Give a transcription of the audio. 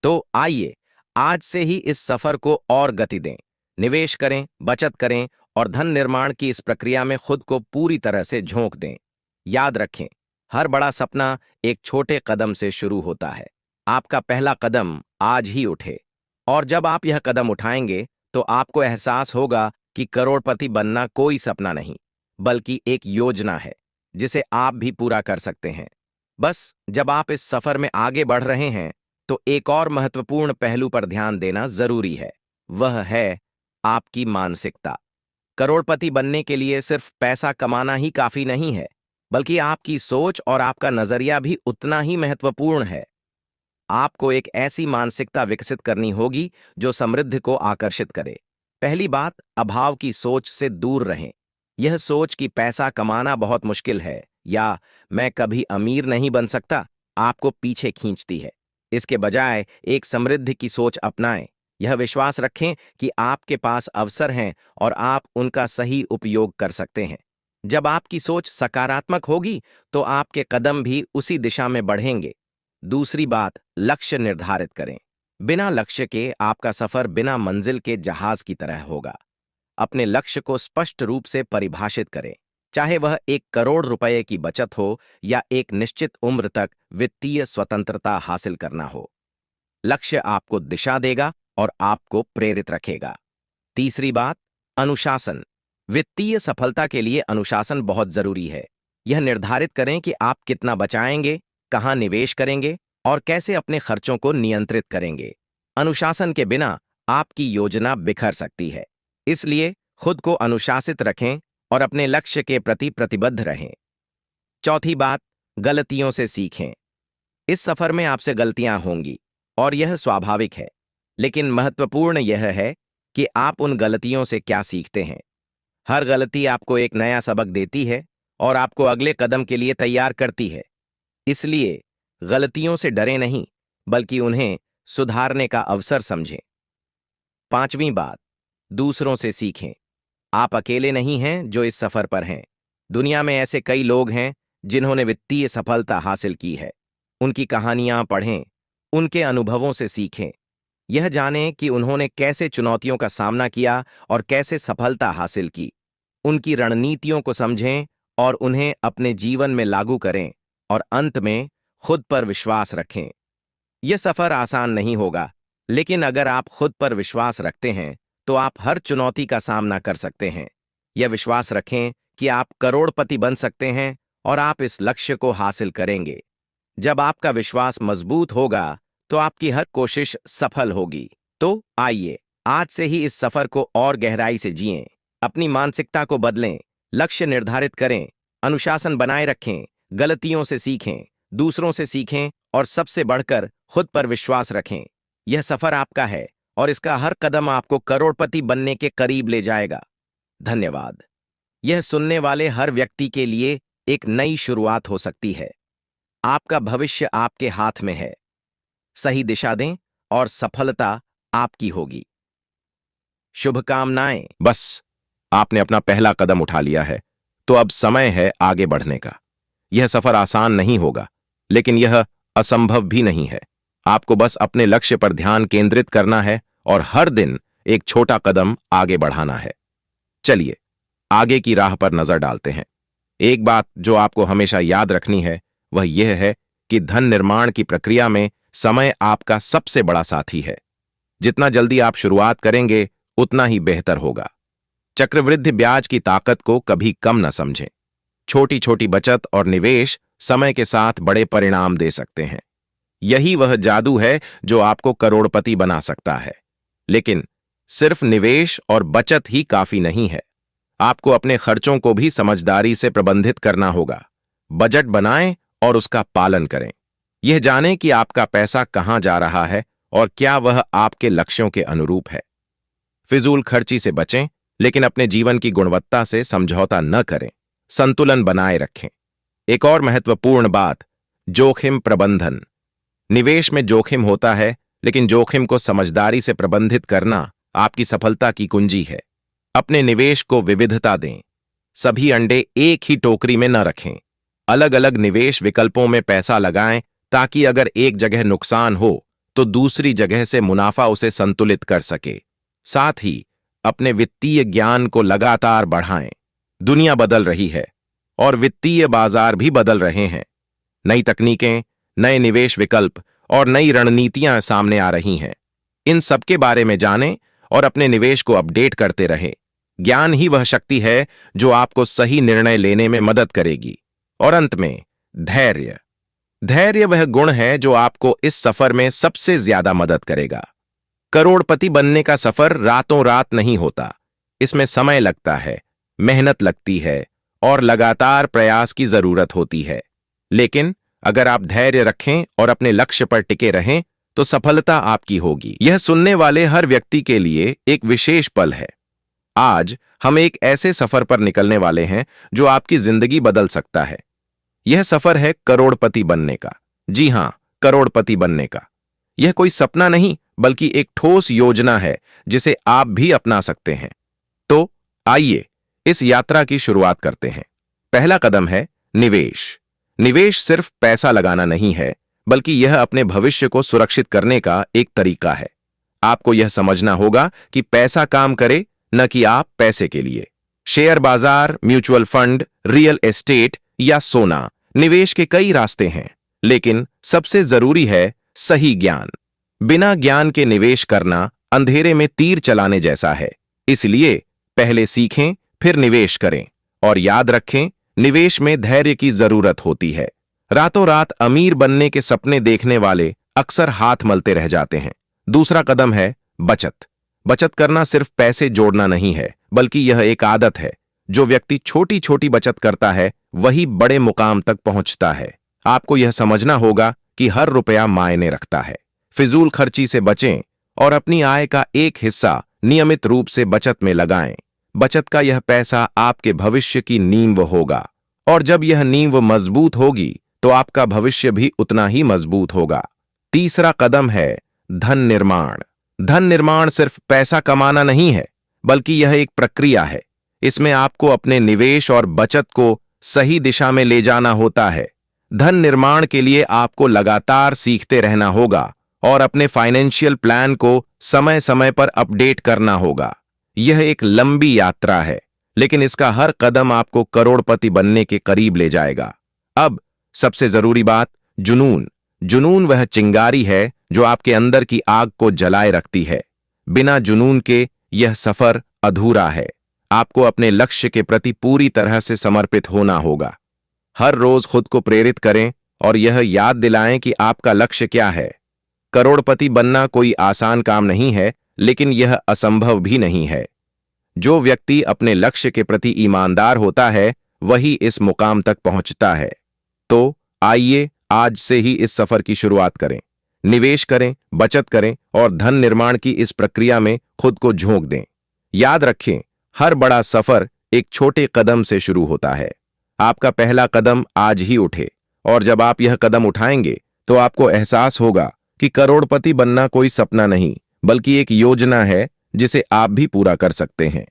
तो आइए आज से ही इस सफर को और गति दें। निवेश करें, बचत करें और धन निर्माण की इस प्रक्रिया में खुद को पूरी तरह से झोंक दें। याद रखें, हर बड़ा सपना एक छोटे कदम से शुरू होता है। आपका पहला कदम आज ही उठे और जब आप यह कदम उठाएंगे तो आपको एहसास होगा कि करोड़पति बनना कोई सपना नहीं, बल्कि एक योजना है जिसे आप भी पूरा कर सकते हैं। बस जब आप इस सफर में आगे बढ़ रहे हैं तो एक और महत्वपूर्ण पहलू पर ध्यान देना जरूरी है। वह है आपकी मानसिकता। करोड़पति बनने के लिए सिर्फ पैसा कमाना ही काफी नहीं है, बल्कि आपकी सोच और आपका नजरिया भी उतना ही महत्वपूर्ण है। आपको एक ऐसी मानसिकता विकसित करनी होगी जो समृद्धि को आकर्षित करे। पहली बात, अभाव की सोच से दूर रहें। यह सोच कि पैसा कमाना बहुत मुश्किल है या मैं कभी अमीर नहीं बन सकता आपको पीछे खींचती है। इसके बजाय एक समृद्धि की सोच अपनाएं। यह विश्वास रखें कि आपके पास अवसर हैं और आप उनका सही उपयोग कर सकते हैं। जब आपकी सोच सकारात्मक होगी तो आपके कदम भी उसी दिशा में बढ़ेंगे। दूसरी बात, लक्ष्य निर्धारित करें। बिना लक्ष्य के आपका सफर बिना मंजिल के जहाज की तरह होगा। अपने लक्ष्य को स्पष्ट रूप से परिभाषित करें, चाहे वह 1 करोड़ रुपए की बचत हो या एक निश्चित उम्र तक वित्तीय स्वतंत्रता हासिल करना हो। लक्ष्य आपको दिशा देगा और आपको प्रेरित रखेगा। तीसरी बात, अनुशासन। वित्तीय सफलता के लिए अनुशासन बहुत जरूरी है। यह निर्धारित करें कि आप कितना बचाएंगे, कहां निवेश करेंगे और कैसे अपने खर्चों को नियंत्रित करेंगे। अनुशासन के बिना आपकी योजना बिखर सकती है। इसलिए खुद को अनुशासित रखें और अपने लक्ष्य के प्रति प्रतिबद्ध रहें। चौथी बात, गलतियों से सीखें। इस सफर में आपसे गलतियां होंगी और यह स्वाभाविक है, लेकिन महत्वपूर्ण यह है कि आप उन गलतियों से क्या सीखते हैं। हर गलती आपको एक नया सबक देती है और आपको अगले कदम के लिए तैयार करती है। इसलिए गलतियों से डरें नहीं, बल्कि उन्हें सुधारने का अवसर समझें। पांचवीं बात, दूसरों से सीखें। आप अकेले नहीं हैं जो इस सफर पर हैं। दुनिया में ऐसे कई लोग हैं जिन्होंने वित्तीय सफलता हासिल की है। उनकी कहानियां पढ़ें, उनके अनुभवों से सीखें। यह जानें कि उन्होंने कैसे चुनौतियों का सामना किया और कैसे सफलता हासिल की। उनकी रणनीतियों को समझें और उन्हें अपने जीवन में लागू करें और अंत में खुद पर विश्वास रखें। यह सफर आसान नहीं होगा, लेकिन अगर आप खुद पर विश्वास रखते हैं तो आप हर चुनौती का सामना कर सकते हैं। यह विश्वास रखें कि आप करोड़पति बन सकते हैं और आप इस लक्ष्य को हासिल करेंगे। जब आपका विश्वास मजबूत होगा तो आपकी हर कोशिश सफल होगी। तो आइए आज से ही इस सफर को और गहराई से जिएं। अपनी मानसिकता को बदलें, लक्ष्य निर्धारित करें, अनुशासन बनाए रखें, गलतियों से सीखें, दूसरों से सीखें और सबसे बढ़कर खुद पर विश्वास रखें। यह सफर आपका है और इसका हर कदम आपको करोड़पति बनने के करीब ले जाएगा। धन्यवाद। यह सुनने वाले हर व्यक्ति के लिए एक नई शुरुआत हो सकती है। आपका भविष्य आपके हाथ में है। सही दिशा दें और सफलता आपकी होगी। शुभकामनाएं। बस आपने अपना पहला कदम उठा लिया है, तो अब समय है आगे बढ़ने का। यह सफर आसान नहीं होगा, लेकिन यह असंभव भी नहीं है। आपको बस अपने लक्ष्य पर ध्यान केंद्रित करना है और हर दिन एक छोटा कदम आगे बढ़ाना है। चलिए आगे की राह पर नजर डालते हैं। एक बात जो आपको हमेशा याद रखनी है वह यह है कि धन निर्माण की प्रक्रिया में समय आपका सबसे बड़ा साथी है। जितना जल्दी आप शुरुआत करेंगे उतना ही बेहतर होगा। चक्रवृद्धि ब्याज की ताकत को कभी कम न समझें। छोटी छोटी बचत और निवेश समय के साथ बड़े परिणाम दे सकते हैं। यही वह जादू है जो आपको करोड़पति बना सकता है। लेकिन सिर्फ निवेश और बचत ही काफी नहीं है। आपको अपने खर्चों को भी समझदारी से प्रबंधित करना होगा। बजट बनाएं और उसका पालन करें। यह जानें कि आपका पैसा कहां जा रहा है और क्या वह आपके लक्ष्यों के अनुरूप है। फिजूल खर्ची से बचें, लेकिन अपने जीवन की गुणवत्ता से समझौता न करें। संतुलन बनाए रखें। एक और महत्वपूर्ण बात, जोखिम प्रबंधन। निवेश में जोखिम होता है, लेकिन जोखिम को समझदारी से प्रबंधित करना आपकी सफलता की कुंजी है। अपने निवेश को विविधता दें। सभी अंडे एक ही टोकरी में न रखें। अलग अलग निवेश विकल्पों में पैसा लगाएं ताकि अगर एक जगह नुकसान हो तो दूसरी जगह से मुनाफा उसे संतुलित कर सके। साथ ही अपने वित्तीय ज्ञान को लगातार बढ़ाएं। दुनिया बदल रही है और वित्तीय बाजार भी बदल रहे हैं। नई तकनीकें, नए निवेश विकल्प और नई रणनीतियां सामने आ रही हैं। इन सबके बारे में जानें और अपने निवेश को अपडेट करते रहें। ज्ञान ही वह शक्ति है जो आपको सही निर्णय लेने में मदद करेगी। और अंत में धैर्य। धैर्य वह गुण है जो आपको इस सफर में सबसे ज्यादा मदद करेगा। करोड़पति बनने का सफर रातों रात नहीं होता। इसमें समय लगता है, मेहनत लगती है और लगातार प्रयास की जरूरत होती है। लेकिन अगर आप धैर्य रखें और अपने लक्ष्य पर टिके रहें तो सफलता आपकी होगी। यह सुनने वाले हर व्यक्ति के लिए एक विशेष पल है। आज हम एक ऐसे सफर पर निकलने वाले हैं जो आपकी जिंदगी बदल सकता है। यह सफर है करोड़पति बनने का। जी हां, करोड़पति बनने का। यह कोई सपना नहीं बल्कि एक ठोस योजना है जिसे आप भी अपना सकते हैं। तो आइए इस यात्रा की शुरुआत करते हैं। पहला कदम है निवेश। निवेश सिर्फ पैसा लगाना नहीं है, बल्कि यह अपने भविष्य को सुरक्षित करने का एक तरीका है। आपको यह समझना होगा कि पैसा काम करे, न कि आप पैसे के लिए। शेयर बाजार, म्यूचुअल फंड, रियल एस्टेट या सोना, निवेश के कई रास्ते हैं, लेकिन सबसे जरूरी है सही ज्ञान। बिना ज्ञान के निवेश करना अंधेरे में तीर चलाने जैसा है। इसलिए पहले सीखें, फिर निवेश करें। और याद रखें, निवेश में धैर्य की जरूरत होती है। रातों रात अमीर बनने के सपने देखने वाले अक्सर हाथ मलते रह जाते हैं। दूसरा कदम है बचत। बचत करना सिर्फ पैसे जोड़ना नहीं है, बल्कि यह एक आदत है। जो व्यक्ति छोटी छोटी बचत करता है वही बड़े मुकाम तक पहुंचता है। आपको यह समझना होगा कि हर रुपया मायने रखता है। फिजूल खर्ची से बचें और अपनी आय का एक हिस्सा नियमित रूप से बचत में लगाएं। बचत का यह पैसा आपके भविष्य की नींव होगा, और जब यह नींव मजबूत होगी तो आपका भविष्य भी उतना ही मजबूत होगा। तीसरा कदम है धन निर्माण। धन निर्माण सिर्फ पैसा कमाना नहीं है, बल्कि यह एक प्रक्रिया है। इसमें आपको अपने निवेश और बचत को सही दिशा में ले जाना होता है। धन निर्माण के लिए आपको लगातार सीखते रहना होगा और अपने फाइनेंशियल प्लान को समय समय पर अपडेट करना होगा। यह एक लंबी यात्रा है, लेकिन इसका हर कदम आपको करोड़पति बनने के करीब ले जाएगा। अब सबसे जरूरी बात, जुनून। जुनून वह चिंगारी है जो आपके अंदर की आग को जलाए रखती है। बिना जुनून के यह सफर अधूरा है। आपको अपने लक्ष्य के प्रति पूरी तरह से समर्पित होना होगा। हर रोज खुद को प्रेरित करें और यह याद दिलाएं कि आपका लक्ष्य क्या है। करोड़पति बनना कोई आसान काम नहीं है, लेकिन यह असंभव भी नहीं है। जो व्यक्ति अपने लक्ष्य के प्रति ईमानदार होता है वही इस मुकाम तक पहुंचता है। तो आइए आज से ही इस सफर की शुरुआत करें। निवेश करें, बचत करें और धन निर्माण की इस प्रक्रिया में खुद को झोंक दें। याद रखें, हर बड़ा सफर एक छोटे कदम से शुरू होता है। आपका पहला कदम आज ही उठे, और जब आप यह कदम उठाएंगे तो आपको एहसास होगा कि करोड़पति बनना कोई सपना नहीं, बल्कि एक योजना है जिसे आप भी पूरा कर सकते हैं।